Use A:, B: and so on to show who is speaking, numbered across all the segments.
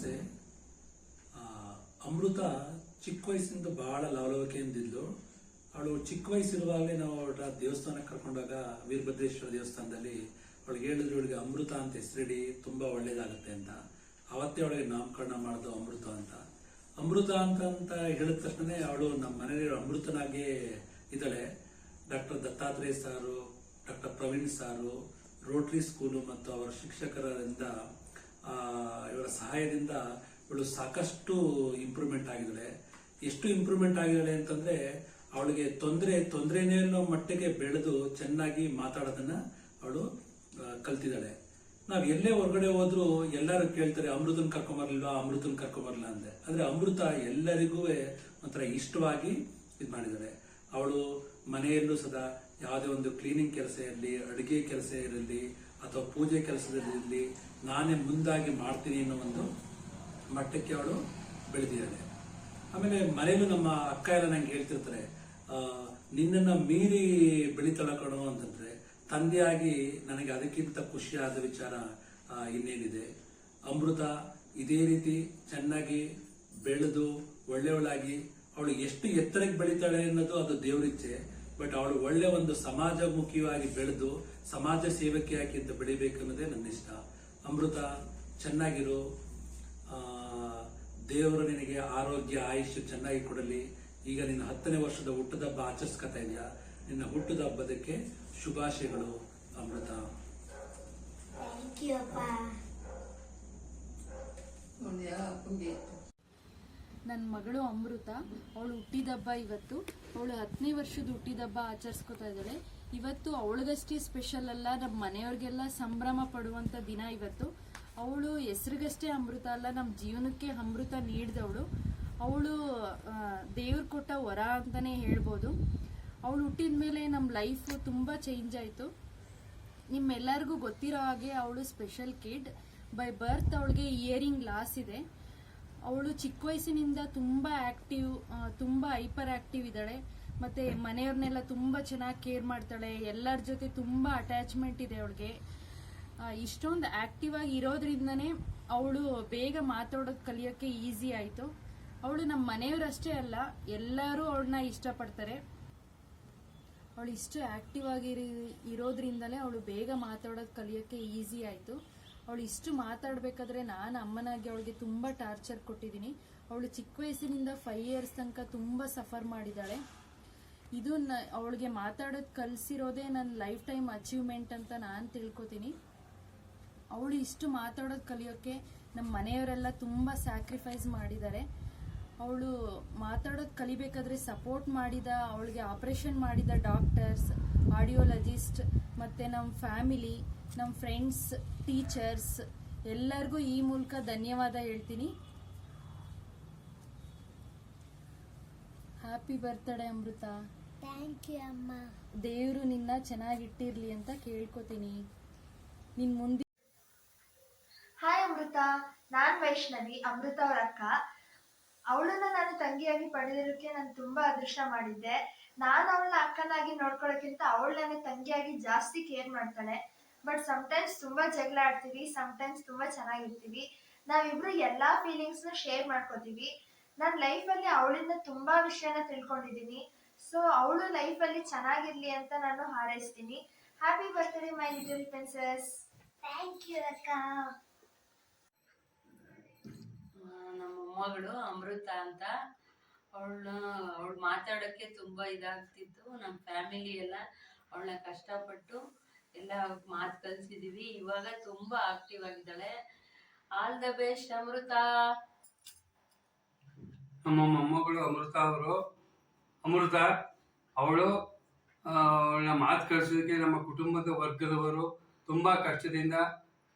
A: ನಮಸ್ತೆ. ಅಮೃತ ಚಿಕ್ಕ ವಯಸ್ಸಿಂದ ಬಹಳ ಲವಲವಿಕೆಯಿಂದಿದ್ಲು. ಅವಳು ಚಿಕ್ಕ ವಯಸ್ಸಿರುವಾಗಲೇ ನಾವು ಅವಳ ದೇವಸ್ಥಾನಕ್ಕೆ ಕರ್ಕೊಂಡಾಗ ವೀರಭದ್ರೇಶ್ವರ ದೇವಸ್ಥಾನದಲ್ಲಿ ಅವಳಿಗೆ ಹೇಳಿದ್ರು, ಇವಳಿಗೆ ಅಮೃತ ಅಂತ ಹೆಸರಿಡಿ, ತುಂಬಾ ಒಳ್ಳೇದಾಗುತ್ತೆ ಅಂತ. ಅವತ್ತೇ ಅವಳಿಗೆ ನಾಮಕರಣ ಮಾಡೋದು ಅಮೃತ ಅಂತ. ಅಮೃತ ಅಂತ ಹೇಳಿದ ತಕ್ಷಣ ಅವಳು ನಮ್ಮ ಮನೆಯಲ್ಲಿ ಅಮೃತನಾಗೇ ಇದ್ದಾಳೆ. ಡಾಕ್ಟರ್ ದತ್ತಾತ್ರೇಯ ಸಾರು, ಡಾಕ್ಟರ್ ಪ್ರವೀಣ್ ಸಾರು, ರೋಟರಿ ಸ್ಕೂಲು ಮತ್ತು ಅವರ ಶಿಕ್ಷಕರಿಂದ ಇವರ ಸಹಾಯದಿಂದ ಇವಳು ಸಾಕಷ್ಟು ಇಂಪ್ರೂವ್ಮೆಂಟ್ ಆಗಿದ್ದಾಳೆ. ಎಷ್ಟು ಇಂಪ್ರೂವ್ಮೆಂಟ್ ಆಗಿದ್ದಾಳೆ ಅಂತಂದ್ರೆ ಅವಳಿಗೆ ತೊಂದರೆನೇ ಅನ್ನೋ ಮಟ್ಟಿಗೆ ಬೆಳೆದು ಚೆನ್ನಾಗಿ ಮಾತಾಡೋದನ್ನ ಅವಳು ಕಲ್ತಿದ್ದಾಳೆ. ನಾವ್ ಎಲ್ಲೇ ಹೊರಗಡೆ ಹೋದ್ರು ಎಲ್ಲರೂ ಕೇಳ್ತಾರೆ, ಅಮೃತನ್ ಕರ್ಕೊಂಬರ್ಲಿಲ್ಲ ಅಂದೆ. ಆದ್ರೆ ಅಮೃತ ಎಲ್ಲರಿಗೂ ಒಂಥರ ಇಷ್ಟವಾಗಿ ಇದು ಮಾಡಿದ್ದಾಳೆ. ಅವಳು ಮನೆಯಲ್ಲೂ ಸದಾ ಯಾವುದೇ ಒಂದು ಕ್ಲೀನಿಂಗ್ ಕೆಲಸ ಇರಲಿ, ಅಡುಗೆ ಕೆಲಸ ಇರಲಿ ಅಥವಾ ಪೂಜೆ ಕೆಲಸದಲ್ಲಿ ನಾನೇ ಮುಂದಾಗಿ ಮಾಡ್ತೀನಿ ಅನ್ನೋ ಒಂದು ಮಟ್ಟಕ್ಕೆ ಅವಳು ಬೆಳೆದಿದ್ದಾಳೆ. ಆಮೇಲೆ ಮನೆಯಲ್ಲೂ ನಮ್ಮ ಅಕ್ಕ ಎಲ್ಲ ನಂಗೆ ಹೇಳ್ತಿರ್ತಾರೆ, ನಿನ್ನನ್ನ ಮೀರಿ ಬೆಳಿತಾಳ ಕಣೋ ಅಂತಂದ್ರೆ, ತಂದೆಯಾಗಿ ನನಗೆ ಅದಕ್ಕಿಂತ ಖುಷಿಯಾದ ವಿಚಾರ ಇನ್ನೇನಿದೆ. ಅಮೃತ ಇದೇ ರೀತಿ ಚೆನ್ನಾಗಿ ಬೆಳೆದು ಒಳ್ಳೆಯವಳಾಗಿ ಅವಳು ಎಷ್ಟು ಎತ್ತರಕ್ಕೆ ಬೆಳಿತಾಳೆ ಅನ್ನೋದು ಅದು ದೇವರಿಚ್ಛೆ. ಬಟ್ ಅವಳು ಒಳ್ಳೆ ಒಂದು ಸಮಾಜಮುಖಿಯಾಗಿ ಬೆಳೆದು ಸಮಾಜ ಸೇವಕಿಯಾಗಿ ಅಂತ ಬೆಳಿಬೇಕು ಅನ್ನೋದೇ ನನ್ನ ಇಷ್ಟ. ಅಮೃತ ಚೆನ್ನಾಗಿರು, ದೇವರು ನಿನಗೆ ಆರೋಗ್ಯ ಆಯುಷ್ಯ ಚೆನ್ನಾಗಿ ಕೊಡಲಿ. ಈಗ ನಿನ್ನ 10ನೇ ವರ್ಷದ ಹುಟ್ಟದ ಹಬ್ಬ ಆಚರಿಸ್ಕೊತಾ ಇದೆಯಾ, ನಿನ್ನ ಹುಟ್ಟದ ಹಬ್ಬದಕ್ಕೆ ಶುಭಾಶಯಗಳು ಅಮೃತ.
B: ನನ್ನ ಮಗಳು ಅಮೃತ, ಅವಳು ಹುಟ್ಟಿದಬ್ಬ ಇವತ್ತು. ಅವಳು 10ನೇ ವರ್ಷದ ಹುಟ್ಟಿದಬ್ಬ ಆಚರಿಸ್ಕೊತಾ ಇದ್ದಾಳೆ. ಇವತ್ತು ಅವಳಿಗಷ್ಟೇ ಸ್ಪೆಷಲ್ ಅಲ್ಲ, ನಮ್ಮ ಮನೆಯವ್ರಿಗೆಲ್ಲ ಸಂಭ್ರಮ ಪಡುವಂತ ದಿನ ಇವತ್ತು. ಅವಳು ಹೆಸರಿಗಷ್ಟೇ ಅಮೃತ ಅಲ್ಲ, ನಮ್ಮ ಜೀವನಕ್ಕೆ ಅಮೃತ ನೀಡಿದವಳು. ಅವಳು ದೇವ್ರು ಕೊಟ್ಟ ವರ ಅಂತಾನೆ ಹೇಳ್ಬೋದು. ಅವಳು ಹುಟ್ಟಿದ ಮೇಲೆ ನಮ್ಮ ಲೈಫ್ ತುಂಬಾ ಚೇಂಜ್ ಆಯಿತು. ನಿಮ್ಮೆಲ್ಲರಿಗೂ ಗೊತ್ತಿರೋ ಹಾಗೆ ಅವಳು ಸ್ಪೆಷಲ್ ಕಿಡ್. ಬೈ ಬರ್ತ್ ಅವಳಿಗೆ ಇಯರಿಂಗ್ ಲಾಸ್ ಇದೆ. ಅವಳು ಚಿಕ್ಕ ವಯಸ್ಸಿನಿಂದ ತುಂಬಾ ಆಕ್ಟಿವ್, ತುಂಬಾ ಹೈಪರ್ ಆಕ್ಟಿವ್ ಇದ್ದಾಳೆ. ಮತ್ತೆ ಮನೆಯವ್ರನ್ನೆಲ್ಲ ತುಂಬಾ ಚೆನ್ನಾಗಿ ಕೇರ್ ಮಾಡ್ತಾಳೆ. ಎಲ್ಲರ ಜೊತೆ ತುಂಬಾ ಅಟ್ಯಾಚ್ಮೆಂಟ್ ಇದೆ ಅವಳಿಗೆ. ಇಷ್ಟೊಂದು ಆಕ್ಟಿವ್ ಆಗಿ ಇರೋದ್ರಿಂದನೇ ಅವಳು ಬೇಗ ಮಾತಾಡೋದು ಕಲಿಯೋಕ್ಕೆ ಈಸಿ ಆಯಿತು. ಅವಳು ನಮ್ಮ ಮನೆಯವರಷ್ಟೇ ಅಲ್ಲ, ಎಲ್ಲರೂ ಅವಳನ್ನ ಇಷ್ಟಪಡ್ತಾರೆ. ಅವಳು ಇಷ್ಟು ಆಕ್ಟಿವ್ ಆಗಿ ಇರೋದ್ರಿಂದಲೇ ಅವಳು ಬೇಗ ಮಾತಾಡೋದು ಕಲಿಯೋಕ್ಕೆ ಈಸಿ ಆಯಿತು. ಅವಳು ಇಷ್ಟು ಮಾತಾಡಬೇಕಾದ್ರೆ ನಾನು ಅಮ್ಮನಾಗಿ ಅವಳಿಗೆ ತುಂಬ ಟಾರ್ಚರ್ ಕೊಟ್ಟಿದ್ದೀನಿ. ಅವಳು ಚಿಕ್ಕ ವಯಸ್ಸಿನಿಂದ 5 ಇಯರ್ಸ್ ತನಕ ತುಂಬ ಸಫರ್ ಮಾಡಿದ್ದಾಳೆ. ಇದು ಅವಳಿಗೆ ಮಾತಾಡೋದು ಕಲಿಸಿರೋದೇ ನನ್ನ ಲೈಫ್ ಟೈಮ್ ಅಚೀವ್ಮೆಂಟ್ ಅಂತ ನಾನು ತಿಳ್ಕೊತೀನಿ. ಅವಳು ಇಷ್ಟು ಮಾತಾಡೋದು ಕಲಿಯೋಕ್ಕೆ ನಮ್ಮ ಮನೆಯವರೆಲ್ಲ ತುಂಬ ಸ್ಯಾಕ್ರಿಫೈಸ್ ಮಾಡಿದ್ದಾರೆ. ಅವಳು ಮಾತಾಡೋದು ಕಲಿಬೇಕಾದ್ರೆ ಸಪೋರ್ಟ್ ಮಾಡಿದ, ಅವಳಿಗೆ ಆಪರೇಷನ್ ಮಾಡಿದ ಡಾಕ್ಟರ್ಸ್, ಆಡಿಯೋಲಜಿಸ್ಟ್, ಮತ್ತು ನಮ್ಮ ಫ್ಯಾಮಿಲಿ, ನಮ್ಮ ಫ್ರೆಂಡ್ಸ್, ಟೀಚರ್ಸ್ ಎಲ್ಲರಿಗೂ ಈ ಮೂಲಕ ಧನ್ಯವಾದ ಹೇಳ್ತೀನಿ. Happy birthday Amrutha.
C: Thank you ಅಮ್ಮ.
B: ದೇವರು ನಿನ್ನ ಚೆನ್ನಾಗಿಟ್ಟಿರ್ಲಿ ಅಂತ ಕೇಳ್ಕೊತೀನಿ. ನಿನ್ ಮುಂದೆ.
C: ಹಾಯ್ ಅಮೃತ, ನಾನ್ ವೈಷ್ಣವಿ, ಅಮೃತ ಅವ್ರ ಅಕ್ಕ. ಅವಳನ್ನ ನಾನು ತಂಗಿಯಾಗಿ ಪಡೆದಿರೋಕೆ ನಾನು ತುಂಬಾ ಅದೃಷ್ಟ ಮಾಡಿದ್ದೆ. ನಾನು ಅವಳನ್ನ ಅಕ್ಕನಾಗಿ ನೋಡ್ಕೊಳ್ಳೋಕ್ಕಿಂತ ಅವಳು ನನ್ನ ತಂಗಿಯಾಗಿ ಜಾಸ್ತಿ ಕೇರ್ ಮಾಡ್ತಾಳೆ. ಬಟ್ ಸಮ್ಟೈಮ್ಸ್ ತುಂಬಾ ಜಗಳ ಆಡ್ತೀವಿ, ಸಮ್ಟೈಮ್ಸ್ ತುಂಬಾ ಚೆನ್ನಾಗಿರ್ತೀವಿ. ನಾವಿಬ್ರು ಎಲ್ಲಾ ಫೀಲಿಂಗ್ಸ್ ನ ಶೇರ್ ಮಾಡ್ಕೋತೀವಿ. ನನ್ನ ಲೈಫಲ್ಲಿ ಅವಳಿಂದ ತುಂಬಾ ವಿಷಯನ ತಿಳ್ಕೊಂಡಿದ್ದೀನಿ. ಸೊ ಅವಳು ಲೈಫಲ್ಲಿ ಚೆನ್ನಾಗಿರ್ಲಿ ಅಂತ ನಾನು ಹಾರೈಸ್ತೀನಿ. Happy birthday my little princess. Thank you ಅಕ್ಕ.
D: ನಮ್ಮ ಮೊಮ್ಮಗಳು ಅಮೃತ ಅಂತ. ಅವಳು ಮಾತಾಡೋಕ್ಕೆ ತುಂಬಾ ಇದಾಗ್ತಿತ್ತು. ನಮ್ಮ ಫ್ಯಾಮಿಲಿ ಎಲ್ಲ ಅವಳನ್ನ ಕಷ್ಟಪಟ್ಟು ಎಲ್ಲ ಮಾತು ಕಲಿಸಿದೀವಿ. ಇವಾಗ ತುಂಬಾ ಆಕ್ಟಿವ್ ಆಗಿದ್ದಾಳೆ. ಆಲ್ ದ ಬೆಸ್ಟ್ ಅಮೃತ.
E: ನಮ್ಮ ಮೊಮ್ಮಗಳು ಅಮೃತ ಅವಳು ಅವಳನ್ನ ಮಾತು ಕಲಿಸೋದಕ್ಕೆ ನಮ್ಮ ಕುಟುಂಬದ ವರ್ಗದವರು ತುಂಬಾ ಕಷ್ಟದಿಂದ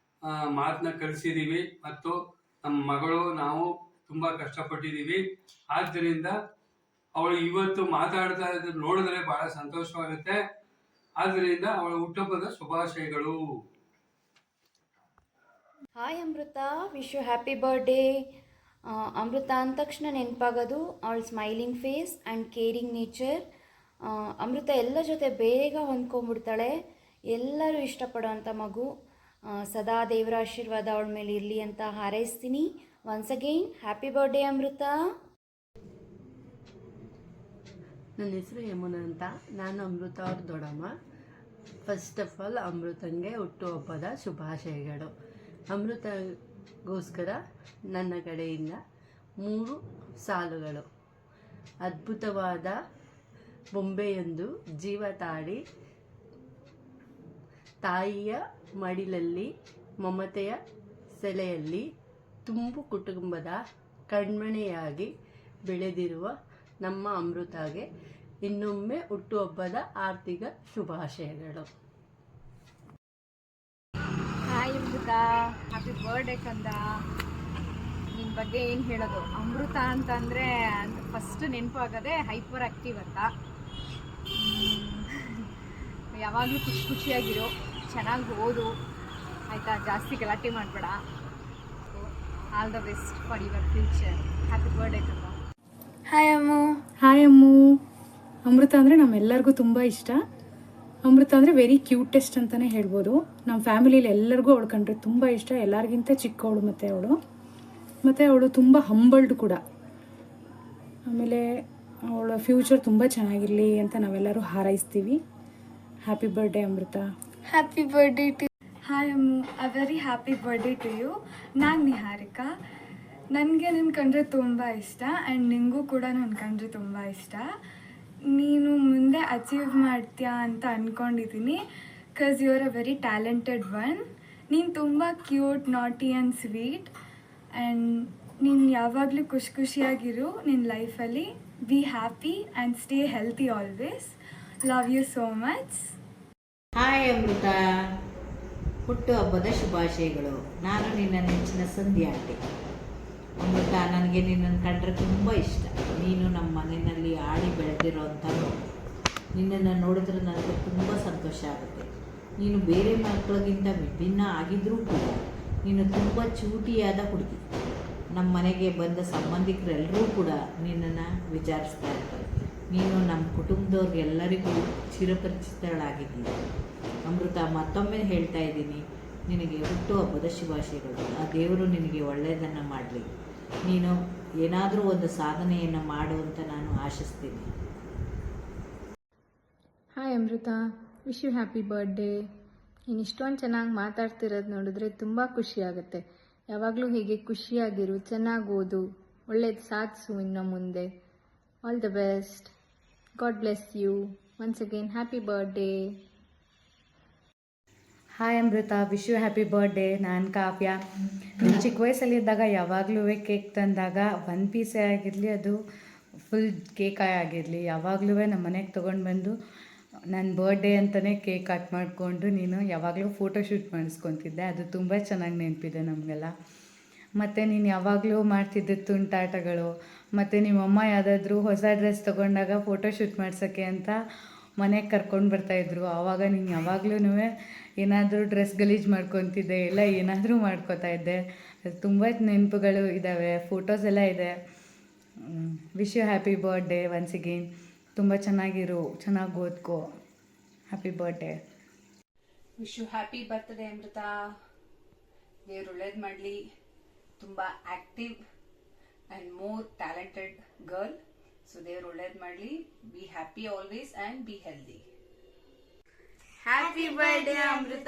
E: ಮಾತನ್ನ ಕಲಿಸಿದೀವಿ. ಮತ್ತು ನಮ್ಮ ಮಗಳು ನಾವು ತುಂಬಾ ಕಷ್ಟಪಟ್ಟಿದ್ದೀವಿ. ಆದ್ದರಿಂದ ಅವಳು ಇವತ್ತು ಮಾತಾಡ್ತಾ ಇದ್ದು ನೋಡಿದ್ರೆ ಬಹಳ ಸಂತೋಷವಾಗುತ್ತೆ. ಆದ್ದರಿಂದ ಅವಳ ಹುಟ್ಟುಹಬ್ಬದ ಶುಭಾಶಯಗಳು.
F: Hi Amrutha, wish you happy birthday. Amrita ಅಂದ ತಕ್ಷಣ ನೆನಪಾಗೋದು ಅವಳ smiling face and caring nature. Amrita ಎಲ್ಲ ಜೊತೆ ಬೇಗ ಹೊಂದ್ಕೊಂಡ್ಬಿಡ್ತಾಳೆ. ಎಲ್ಲರೂ ಇಷ್ಟಪಡೋವಂಥ ಮಗು. ಸದಾ ದೇವರ ಆಶೀರ್ವಾದ ಅವಳ ಮೇಲೆ ಇರಲಿ ಅಂತ ಹಾರೈಸ್ತೀನಿ. ಒನ್ಸ್ ಅಗೈನ್ ಹ್ಯಾಪಿ ಬರ್ಡೇ ಅಮೃತ.
G: ನನ್ನ ಹೆಸರು ಯಮುನಾ ಅಂತ. ನಾನು ಅಮೃತ ಅವ್ರ ದೊಡ್ಡಮ್ಮ. ಫಸ್ಟ್ ಆಫ್ ಆಲ್ ಅಮೃತಂಗೆ ಹುಟ್ಟುಹಬ್ಬದ ಶುಭಾಶಯಗಳು. ಅಮೃತಗೋಸ್ಕರ ನನ್ನ ಕಡೆಯಿಂದ 3 ಸಾಲುಗಳು. ಅದ್ಭುತವಾದ ಬೊಂಬೆಯೊಂದು ಜೀವ ತಾಳಿ, ತಾಯಿಯ ಮಡಿಲಲ್ಲಿ ಮಮತೆಯ ಸೆಲೆಯಲ್ಲಿ ತುಂಬು ಕುಟುಂಬದ ಕಣ್ಮಣೆಯಾಗಿ ಬೆಳೆದಿರುವ ನಮ್ಮ ಅಮೃತಗೆ ಇನ್ನೊಮ್ಮೆ ಹುಟ್ಟುಹಬ್ಬದ ಆರ್ಥಿಕ ಶುಭಾಶಯಗಳು.
B: ಹಾಯ್ ಅಮೃತ, ಹ್ಯಾಪಿ ಬರ್ಡೇ ಕಂದ. ನಿನ್ನ ಬಗ್ಗೆ ಏನು ಹೇಳೋದು, ಅಮೃತ ಅಂತಂದರೆ ಫಸ್ಟ್ ನೆನಪಾಗೋದೇ ಹೈಪರ್ ಆ್ಯಕ್ಟಿವ್ ಅಂತ. ಯಾವಾಗಲೂ ಖುಷಿಯಾಗಿರೋ, ಚೆನ್ನಾಗಿ ಓದು ಆಯಿತಾ, ಜಾಸ್ತಿ ಗಲಾಟೆ ಮಾಡಬೇಡ. All the best for your future. Happy birthday ಕಂದ.
C: ಹಾಯ್ ಅಮ್ಮು.
H: ಹಾಯ್ ಅಮ್ಮು. ಅಮೃತ ಅಂದರೆ ನಮ್ಮೆಲ್ಲರಿಗೂ ತುಂಬ ಇಷ್ಟ. ಅಮೃತ ಅಂದರೆ ವೆರಿ ಕ್ಯೂಟೆಸ್ಟ್ ಅಂತಲೇ ಹೇಳ್ಬೋದು. ನಮ್ಮ ಫ್ಯಾಮಿಲಿಯಲ್ಲಿ ಎಲ್ಲರಿಗೂ ಅವಳು ಕಂಡ್ರೆ ತುಂಬ ಇಷ್ಟ. ಎಲ್ಲರಿಗಿಂತ ಚಿಕ್ಕವಳು ಮತ್ತು ಅವಳು ತುಂಬ ಹಂಬಲ್ಡ್ ಕೂಡ. ಆಮೇಲೆ ಅವಳ ಫ್ಯೂಚರ್ ತುಂಬ ಚೆನ್ನಾಗಿರಲಿ ಅಂತ ನಾವೆಲ್ಲರೂ ಹಾರೈಸ್ತೀವಿ. Happy birthday Amrita.
C: Happy birthday too. Hi Ammu, a very happy birthday to you. ನಾನು ನಿಹಾರಿಕಾ. ನನಗೆ ನಿನ್ನ ಕಂಡ್ರೆ ತುಂಬ ಇಷ್ಟ ಆ್ಯಂಡ್ ನಿನಗೂ ಕೂಡ ನನ್ನ ಕಂಡ್ರೆ ತುಂಬ ಇಷ್ಟ. ನೀನು ಮುಂದೆ ಅಚೀವ್ ಮಾಡ್ತೀಯಾ ಅಂತ ಅಂದ್ಕೊಂಡಿದ್ದೀನಿ. Because you are a very talented one. ನೀನು ತುಂಬ ಕ್ಯೂಟ್, ನಾಟಿ ಆ್ಯಂಡ್ ಸ್ವೀಟ್. ಆ್ಯಂಡ್ ನೀನು ಯಾವಾಗಲೂ ಖುಷಿಯಾಗಿರು ನಿನ್ನ ಲೈಫಲ್ಲಿ. Be happy and stay healthy always. Love you so much.
I: Hi Amrita, ಹುಟ್ಟುಹಬ್ಬದ ಶುಭಾಶಯಗಳು. ನಾನು ನಿನ್ನ ನೆಚ್ಚಿನ ಸಂಧ್ಯಾ ಆಂಟಿ. ಅಮೃತ, ನನಗೆ ನಿನ್ನನ್ನು ಕಂಡ್ರೆ ತುಂಬ ಇಷ್ಟ. ನೀನು ನಮ್ಮ ಮನೆಯಲ್ಲಿ ಆಡಿ ಬೆಳೆದಿರೋವಂಥದ್ದು. ನಿನ್ನನ್ನು ನೋಡಿದ್ರೆ ನನಗೆ ತುಂಬ ಸಂತೋಷ ಆಗುತ್ತೆ. ನೀನು ಬೇರೆ ಮಕ್ಕಳಿಗಿಂತ ವಿಭಿನ್ನ ಆಗಿದ್ದರೂ ಕೂಡ ನೀನು ತುಂಬ ಚೂಟಿಯಾದ ಹುಡುಗಿ. ನಮ್ಮ ಮನೆಗೆ ಬಂದ ಸಂಬಂಧಿಕರೆಲ್ಲರೂ ಕೂಡ ನಿನ್ನನ್ನು ವಿಚಾರಿಸ್ತಾ ಇರ್ತಾರೆ. ನೀನು ನಮ್ಮ ಕುಟುಂಬದವ್ರಿಗೆಲ್ಲರಿಗೂ ಚಿರಪರಿಚಿತಳಾಗಿದ್ದೀಯ. ಅಮೃತ, ಮತ್ತೊಮ್ಮೆ ಹೇಳ್ತಾ ಇದ್ದೀನಿ, ನಿನಗೆ ಹುಟ್ಟುಹಬ್ಬದ ಶುಭಾಶಯಗಳು. ಆ ದೇವರು ನಿನಗೆ ಒಳ್ಳೆಯದನ್ನು ಮಾಡಲಿ. ನೀನು ಏನಾದರೂ ಒಂದು ಸಾಧನೆಯನ್ನು ಮಾಡು ಅಂತ ನಾನು ಆಶಿಸ್ತೀನಿ.
J: Hi Amrutha, wish you happy birthday. ನೀನು ಇಷ್ಟೊಂದು ಚೆನ್ನಾಗಿ ಮಾತಾಡ್ತಿರೋದು ನೋಡಿದ್ರೆ ತುಂಬ ಖುಷಿಯಾಗುತ್ತೆ. ಯಾವಾಗಲೂ ಹೀಗೆ ಖುಷಿಯಾಗಿರು, ಚೆನ್ನಾಗಿ ಓದು, ಒಳ್ಳೇದು ಸಾಧಿಸು ಇನ್ನು ಮುಂದೆ. All the best. God bless you. Once again happy birthday.
K: Hi Amrutha, wish you happy birthday. ನಾನು ಕಾವ್ಯ. ನಾನು ಚಿಕ್ಕ ವಯಸ್ಸಲ್ಲಿದ್ದಾಗ ಯಾವಾಗಲೂ ಕೇಕ್ ತಂದಾಗ 1 ಪೀಸೇ ಆಗಿರಲಿ, ಅದು ಫುಲ್ ಕೇಕ್ ಆಗಿರಲಿ, ಯಾವಾಗಲೂ ನಮ್ಮ ಮನೆಗೆ ತೊಗೊಂಡು ಬಂದು ನನ್ನ ಬರ್ಡೇ ಅಂತಲೇ ಕೇಕ್ ಕಟ್ ಮಾಡಿಕೊಂಡು ನೀನು ಯಾವಾಗಲೂ ಫೋಟೋಶೂಟ್ ಮಾಡಿಸ್ಕೊತಿದ್ದೆ. ಅದು ತುಂಬ ಚೆನ್ನಾಗಿ ನೆನಪಿದೆ ನಮಗೆಲ್ಲ. ಮತ್ತು ನೀನು ಯಾವಾಗಲೂ ಮಾಡ್ತಿದ್ದ ತುಂಟಾಟಗಳು, ಮತ್ತು ನಿಮ್ಮಮ್ಮ ಯಾವುದಾದ್ರೂ ಹೊಸ ಡ್ರೆಸ್ ತೊಗೊಂಡಾಗ ಫೋಟೋಶೂಟ್ ಮಾಡ್ಸೋಕ್ಕೆ ಅಂತ ಮನೆಗೆ ಕರ್ಕೊಂಡು ಬರ್ತಾಯಿದ್ರು. ಆವಾಗ ನೀನು ಯಾವಾಗಲೂ ಏನಾದರೂ ಡ್ರೆಸ್ ಗಲೀಜು ಮಾಡ್ಕೊತಿದ್ದೆ, ಇಲ್ಲ ಏನಾದರೂ ಮಾಡ್ಕೋತಾ ಇದ್ದೆ. ತುಂಬ ನೆನಪುಗಳು ಇದ್ದಾವೆ, ಫೋಟೋಸ್ ಎಲ್ಲ ಇದೆ. Wish you happy birthday once again. ತುಂಬ ಚೆನ್ನಾಗಿರು, ಚೆನ್ನಾಗಿ ಓದ್ಕೋ. Happy birthday.
L: Wish you happy birthday Amrita. ದೇವ್ರು ಒಳ್ಳೇದು ಮಾಡಲಿ. ತುಂಬ active and more talented girl. So ದೇವ್ರು ಒಳ್ಳೇದು ಮಾಡಲಿ. Be happy always and be healthy.
C: Happy birthday Amrita.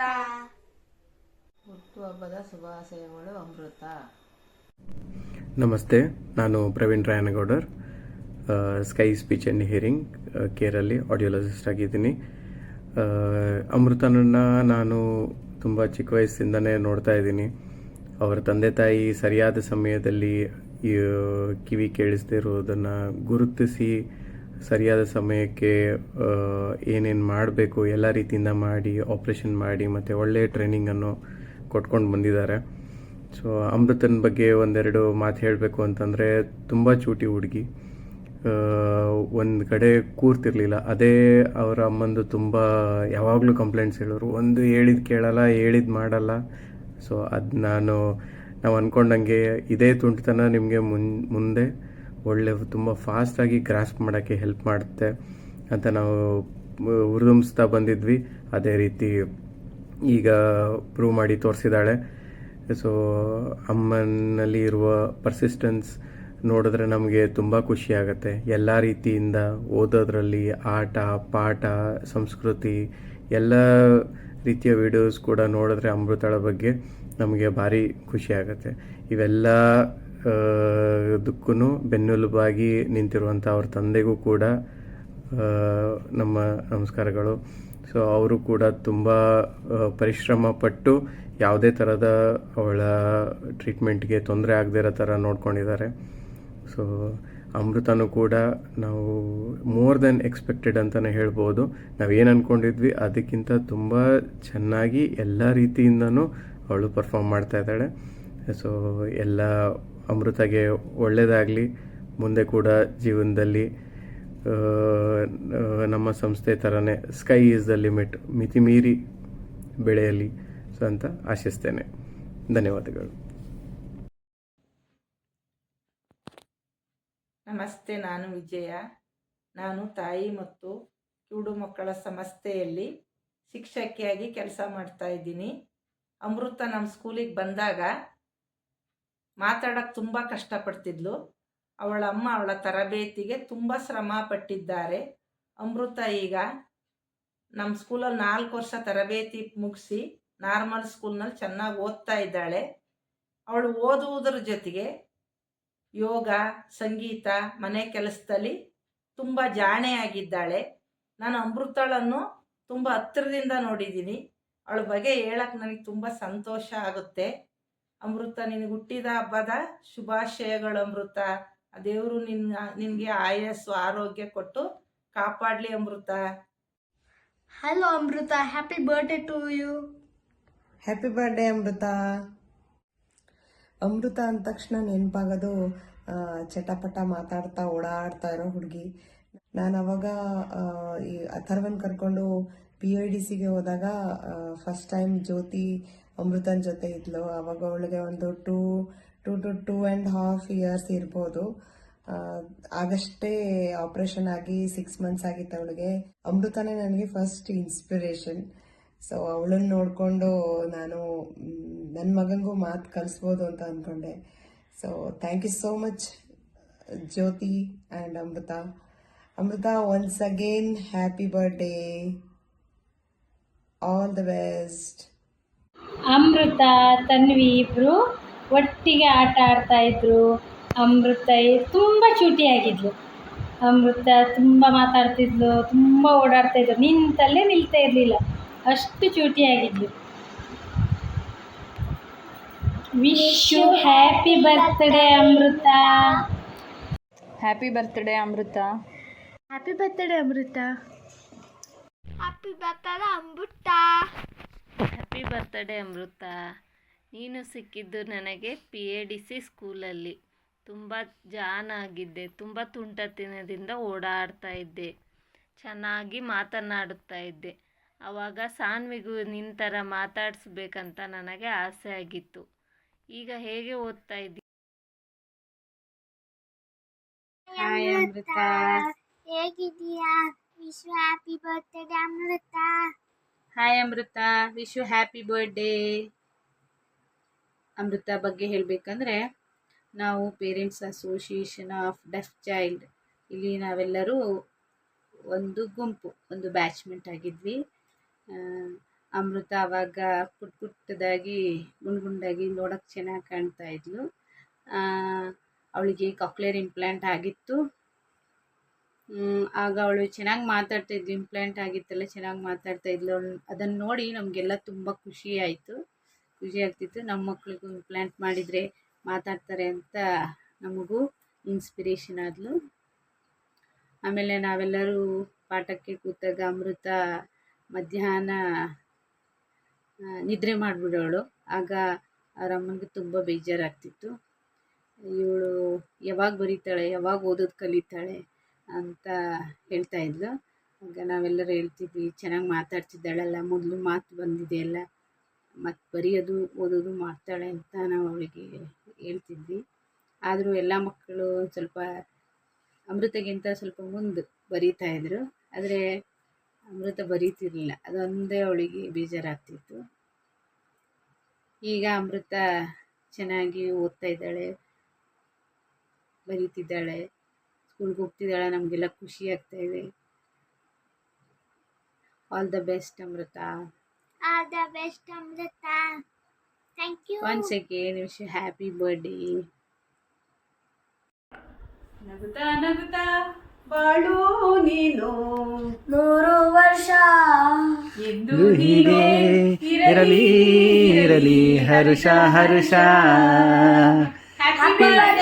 D: ಹುಟ್ಟುಹಬ್ಬದ ಶುಭಾಶಯಗಳು ಅಮೃತ.
M: ನಮಸ್ತೆ, ನಾನು Praveen Rayanagoudar. Sky Speech and Hearing ಕೇರಲ್ಲಿ ಆಡಿಯೋಲಜಿಸ್ಟ್ ಆಗಿದ್ದೀನಿ. ಅಮೃತನನ್ನು ನಾನು ತುಂಬ ಚಿಕ್ಕ ವಯಸ್ಸಿಂದನೇ ನೋಡ್ತಾ ಇದ್ದೀನಿ. ಅವರ ತಂದೆ ತಾಯಿ ಸರಿಯಾದ ಸಮಯದಲ್ಲಿ ಕಿವಿ ಕೇಳಿಸದೇ ಇರೋದನ್ನು ಗುರುತಿಸಿ ಸರಿಯಾದ ಸಮಯಕ್ಕೆ ಏನೇನು ಮಾಡಬೇಕು ಎಲ್ಲ ರೀತಿಯಿಂದ ಮಾಡಿ, ಆಪ್ರೇಷನ್ ಮಾಡಿ ಮತ್ತು ಒಳ್ಳೆಯ ಟ್ರೈನಿಂಗನ್ನು ಕೊಟ್ಕೊಂಡು ಬಂದಿದ್ದಾರೆ. ಸೊ ಅಮೃತನ ಬಗ್ಗೆ ಒಂದೆರಡು ಮಾತು ಹೇಳಬೇಕು ಅಂತಂದರೆ, ತುಂಬ ಚೂಟಿ ಹುಡುಗಿ, ಒಂದು ಕಡೆ ಕೂರ್ತಿರ್ಲಿಲ್ಲ. ಅದೇ ಅವರ ಅಮ್ಮಂದು ತುಂಬ ಯಾವಾಗಲೂ ಕಂಪ್ಲೇಂಟ್ಸ್ ಹೇಳೋರು, ಒಂದು ಹೇಳಿದ್ದು ಕೇಳಲ್ಲ, ಹೇಳಿದ್ದು ಮಾಡಲ್ಲ. ಸೊ ಅದು ನಾವು ಅಂದ್ಕೊಂಡಂಗೆ ಇದೇ ತುಂಟತನ ನಿಮಗೆ ಮುಂದೆ ಒಳ್ಳೆ ತುಂಬ ಫಾಸ್ಟಾಗಿ ಗ್ರಾಸ್ಪ್ ಮಾಡೋಕ್ಕೆ ಹೆಲ್ಪ್ ಮಾಡುತ್ತೆ ಅಂತ ನಾವು ಹುರಿದುಂಬಿಸ್ತಾ ಬಂದಿದ್ವಿ. ಅದೇ ರೀತಿ ಈಗ ಪ್ರೂವ್ ಮಾಡಿ ತೋರಿಸಿದ್ದಾಳೆ. ಸೊ ಅಮ್ಮನಲ್ಲಿ ಇರುವ ಪರ್ಸಿಸ್ಟೆನ್ಸ್ ನೋಡಿದ್ರೆ ನಮಗೆ ತುಂಬ ಖುಷಿಯಾಗತ್ತೆ. ಎಲ್ಲ ರೀತಿಯಿಂದ ಓದೋದ್ರಲ್ಲಿ, ಆಟ ಪಾಠ, ಸಂಸ್ಕೃತಿ, ಎಲ್ಲ ರೀತಿಯ ವಿಡಿಯೋಸ್ ಕೂಡ ನೋಡಿದ್ರೆ ಅಮೃತಳ ಬಗ್ಗೆ ನಮಗೆ ಭಾರಿ ಖುಷಿಯಾಗತ್ತೆ. ಇವೆಲ್ಲ ದಕ್ಕೂ ಬೆನ್ನೆಲುಬಾಗಿ ನಿಂತಿರುವಂಥ ಅವ್ರ ತಂದೆಗೂ ಕೂಡ ನಮ್ಮ ನಮಸ್ಕಾರಗಳು. ಸೊ ಅವರು ಕೂಡ ತುಂಬ ಪರಿಶ್ರಮ ಪಟ್ಟು ಯಾವುದೇ ಥರದ ಅವಳ ಟ್ರೀಟ್ಮೆಂಟ್ಗೆ ತೊಂದರೆ ಆಗದೇ ಇರೋ ಥರ ನೋಡ್ಕೊಂಡಿದ್ದಾರೆ. ಸೊ ಅಮೃತನೂ ಕೂಡ ನಾವು ಮೋರ್ ದೆನ್ ಎಕ್ಸ್ಪೆಕ್ಟೆಡ್ ಅಂತಲೇ ಹೇಳ್ಬೋದು. ನಾವೇನು ಅಂದ್ಕೊಂಡಿದ್ವಿ ಅದಕ್ಕಿಂತ ತುಂಬ ಚೆನ್ನಾಗಿ ಎಲ್ಲ ರೀತಿಯಿಂದನೂ ಅವಳು ಪರ್ಫಾರ್ಮ್ ಮಾಡ್ತಾ ಇದ್ದಾಳೆ. ಸೊ ಎಲ್ಲ ಅಮೃತಗೆ ಒಳ್ಳೆಯದಾಗಲಿ. ಮುಂದೆ ಕೂಡ ಜೀವನದಲ್ಲಿ ನಮ್ಮ ಸಂಸ್ಥೆ ಥರನೇ ಸ್ಕೈ ಈಸ್ ದ ಲಿಮಿಟ್, ಮಿತಿ ಮೀರಿ ಬೆಳೆಯಲಿ ಸೊ ಅಂತ ಆಶಿಸ್ತೇನೆ. ಧನ್ಯವಾದಗಳು.
N: ನಮಸ್ತೆ, ನಾನು ವಿಜಯ. ನಾನು ತಾಯಿ ಮತ್ತು ಕಿವುಡು ಮಕ್ಕಳ ಸಂಸ್ಥೆಯಲ್ಲಿ ಶಿಕ್ಷಕಿಯಾಗಿ ಕೆಲಸ ಮಾಡ್ತಾ ಇದ್ದೀನಿ. ಅಮೃತ ನಮ್ಮ ಸ್ಕೂಲಿಗೆ ಬಂದಾಗ ಮಾತಾಡೋಕ್ಕೆ ತುಂಬ ಕಷ್ಟಪಡ್ತಿದ್ಲು. ಅವಳ ಅಮ್ಮ ಅವಳ ತರಬೇತಿಗೆ ತುಂಬ ಶ್ರಮ ಪಟ್ಟಿದ್ದಾರೆ. ಅಮೃತ ಈಗ ನಮ್ಮ ಸ್ಕೂಲಲ್ಲಿ 4 ವರ್ಷ ತರಬೇತಿ ಮುಗಿಸಿ ನಾರ್ಮಲ್ ಸ್ಕೂಲ್ನಲ್ಲಿ ಚೆನ್ನಾಗಿ ಓದ್ತಾ ಇದ್ದಾಳೆ. ಅವಳು ಓದುವುದರ ಜೊತೆಗೆ ಯೋಗ, ಸಂಗೀತ, ಮನೆ ಕೆಲಸದಲ್ಲಿ ತುಂಬ ಜಾಣೆಯಾಗಿದ್ದಾಳೆ. ನಾನು ಅಮೃತಳನ್ನು ತುಂಬ ಹತ್ತಿರದಿಂದ ನೋಡಿದ್ದೀನಿ. ಅವಳ ಬಗ್ಗೆ ಹೇಳಕ್ಕೆ ನನಗೆ ತುಂಬ ಸಂತೋಷ ಆಗುತ್ತೆ. ಅಮೃತ, ನಿನಗೆ ಹುಟ್ಟಿದ ಹಬ್ಬದ ಶುಭಾಶಯಗಳು ಅಮೃತ. ಆ ದೇವರು ನಿನಗೆ ಆಯಸ್ಸು ಆರೋಗ್ಯ ಕೊಟ್ಟು ಕಾಪಾಡಲಿ Amrita.
C: Hello Amrita, happy birthday to you.
O: Happy birthday Amrita. Amrita ಅಂದ ತಕ್ಷಣ ನೆನಪಾಗೋದು ಚಟಪಟ ಮಾತಾಡ್ತಾ ಓಡಾಡ್ತಾ ಇರೋ ಹುಡುಗಿ. ನಾನು ಅವಾಗ ಈ ಅಥರ್ವನ್ ಕರ್ಕೊಂಡು PIDCಗೆ ಹೋದಾಗ ಫಸ್ಟ್ ಟೈಮ್ ಜ್ಯೋತಿ ಅಮೃತನ ಜೊತೆ ಇದ್ಲು. ಅವಾಗ ಅವಳಿಗೆ ಒಂದು 2.5 years ಇರ್ಬೋದು. ಆಗಷ್ಟೇ ಆಪರೇಷನ್ ಆಗಿ 6 months ಆಗಿತ್ತು ಅವಳಿಗೆ. ಅಮೃತನೇ ನನಗೆ ಫಸ್ಟ್ ಇನ್ಸ್ಪಿರೇಷನ್. ಸೊ ಅವಳನ್ನ ನೋಡಿಕೊಂಡು ನಾನು ನನ್ನ ಮಗನಿಗೂ ಮಾತು ಕಲಿಸ್ಬೋದು ಅಂತ ಅಂದ್ಕೊಂಡೆ. So thank you so much Jyoti and Amrita. Amrita, once again happy birthday, all the best.
P: Amrita, Tanvi ಇಬ್ಬರು ಒಟ್ಟಿಗೆ ಆಟ ಆಡ್ತಾ ಇದ್ರು. ಅಮೃತ ತುಂಬ ಚೂಟಿಯಾಗಿದ್ಲು. ಅಮೃತ ತುಂಬ ಮಾತಾಡ್ತಿದ್ಲು, ತುಂಬ ಓಡಾಡ್ತಾ ಇದ್ಲು, ನಿಂತಲ್ಲೇ ನಿಲ್ತಾ ಇರಲಿಲ್ಲ, ಅಷ್ಟು ಚೂಟಿಯಾಗಿದ್ಲು. Wish you happy birthday Amrita.
B: Happy birthday Amrita.
C: Happy birthday Amrita. Happy birthday Amrita.
D: Happy birthday Amrita. ನೀನು ಸಿಕ್ಕಿದ್ದು ನನಗೆ PADC ಸ್ಕೂಲಲ್ಲಿ. ತುಂಬ ಜಾಣ ಆಗಿದ್ದೆ, ತುಂಬ ತುಂಟತನದಿಂದ ಓಡಾಡ್ತಾ ಇದ್ದೆ, ಚೆನ್ನಾಗಿ ಮಾತನಾಡುತ್ತಾ ಇದ್ದೆ. ಆವಾಗ ಸಾನ್ವಿಗೂ ನಿನ್ನ ಥರ ಮಾತಾಡಿಸ್ಬೇಕಂತ ನನಗೆ ಆಸೆ ಆಗಿತ್ತು. ಈಗ ಹೇಗೆ ಓದ್ತಾ ಇದ್ದಿ?
P: ಹಾಯ್ ಅಮೃತ.
C: ಹೇಗಿದ್ದೀಯಾ? Wish you happy birthday Amrita.
P: Hi Amrutha, wish you happy birthday. Amrita ಬಗ್ಗೆ ಹೇಳಬೇಕಂದ್ರೆ, ನಾವು parents association of deaf child ಇಲ್ಲಿ ನಾವೆಲ್ಲರೂ ಒಂದು ಗುಂಪು, ಒಂದು ಬ್ಯಾಚ್ಮೆಂಟ್ ಆಗಿದ್ವಿ. ಅಮೃತ ಆವಾಗ ಪುಟ್ಟದಾಗಿ ಗುಂಡಾಗಿ ನೋಡೋಕ್ಕೆ ಚೆನ್ನಾಗಿ ಕಾಣ್ತಾ ಇದ್ಲು. ಅವಳಿಗೆ ಕಾಕ್ಲಿಯರ್ ಇಂಪ್ಲಾಂಟ್ ಆಗಿತ್ತು. ಆಗ ಅವಳು ಚೆನ್ನಾಗಿ ಮಾತಾಡ್ತಾ ಇದ್ಲು. ಇಂಪ್ಲಾಂಟ್ ಆಗಿತ್ತಲ್ಲ, ಚೆನ್ನಾಗಿ ಮಾತಾಡ್ತಾ ಇದ್ಲು. ಅದನ್ನು ನೋಡಿ ನಮಗೆಲ್ಲ ತುಂಬ ಖುಷಿ ಆಗ್ತಿತ್ತು. ನಮ್ಮ ಮಕ್ಳಿಗೂ ಇಂಪ್ಲಾಂಟ್ ಮಾಡಿದರೆ ಮಾತಾಡ್ತಾರೆ ಅಂತ ನಮಗೂ ಇನ್ಸ್ಪಿರೇಷನ್ ಆದಳು. ಆಮೇಲೆ ನಾವೆಲ್ಲರೂ ಪಾಠಕ್ಕೆ ಕೂತಾಗ ಅಮೃತ ಮಧ್ಯಾಹ್ನ ನಿದ್ರೆ ಮಾಡಿಬಿಡೋಳು. ಆಗ ಅವ್ರ ಅಮ್ಮನಿಗೆ ತುಂಬ ಬೇಜಾರಾಗ್ತಿತ್ತು. ಇವಳು ಯಾವಾಗ ಬರೀತಾಳೆ, ಯಾವಾಗ ಓದೋದು ಕಲಿತಾಳೆ ಅಂತ ಹೇಳ್ತಾ ಇದ್ಲು. ಆಗ ನಾವೆಲ್ಲರೂ ಹೇಳ್ತಿದ್ವಿ, ಚೆನ್ನಾಗಿ ಮಾತಾಡ್ತಿದ್ದಾಳಲ್ಲ, ಮೊದಲು ಮಾತು ಬಂದಿದೆಯಲ್ಲ, ಮತ್ತು ಬರೆಯೋದು ಓದೋದು ಮಾಡ್ತಾಳೆ ಅಂತ ನಾವು ಅವಳಿಗೆ ಹೇಳ್ತಿದ್ವಿ. ಆದರೂ ಎಲ್ಲ ಮಕ್ಕಳು ಸ್ವಲ್ಪ ಅಮೃತಗಿಂತ ಸ್ವಲ್ಪ ಮುಂದೆ ಬರೀತಾಯಿದ್ರು. ಆದರೆ ಅಮೃತ ಬರೀತಿರ್ಲಿಲ್ಲ, ಅದೊಂದೇ ಅವಳಿಗೆ ಬೇಜಾರಾಗ್ತಿತ್ತು. ಈಗ ಅಮೃತ ಚೆನ್ನಾಗಿ ಓದ್ತಾ ಇದ್ದಾಳೆ, ಬರೀತಿದ್ದಾಳೆ, ಸ್ಕೂಲ್ಗೆ ಹೋಗ್ತಿದ್ದಾಳೆ. ನಮಗೆಲ್ಲ ಖುಷಿ ಆಗ್ತಾ ಇದೆ. All the best Amrutha.
Q: All the best Amrutha. Thank you.
P: Once again wish you happy birthday.
R: ನಗುತ್ತಾ ನಗುತ್ತಾ ಬಾಳು ನೀನು
Q: 100 ವರ್ಷ
R: ಎಂದು
M: ಹೀಗೆ ಇರಲಿ ಇರಲಿ ಹರುಷ ಹರುಷ.
R: Happy birthday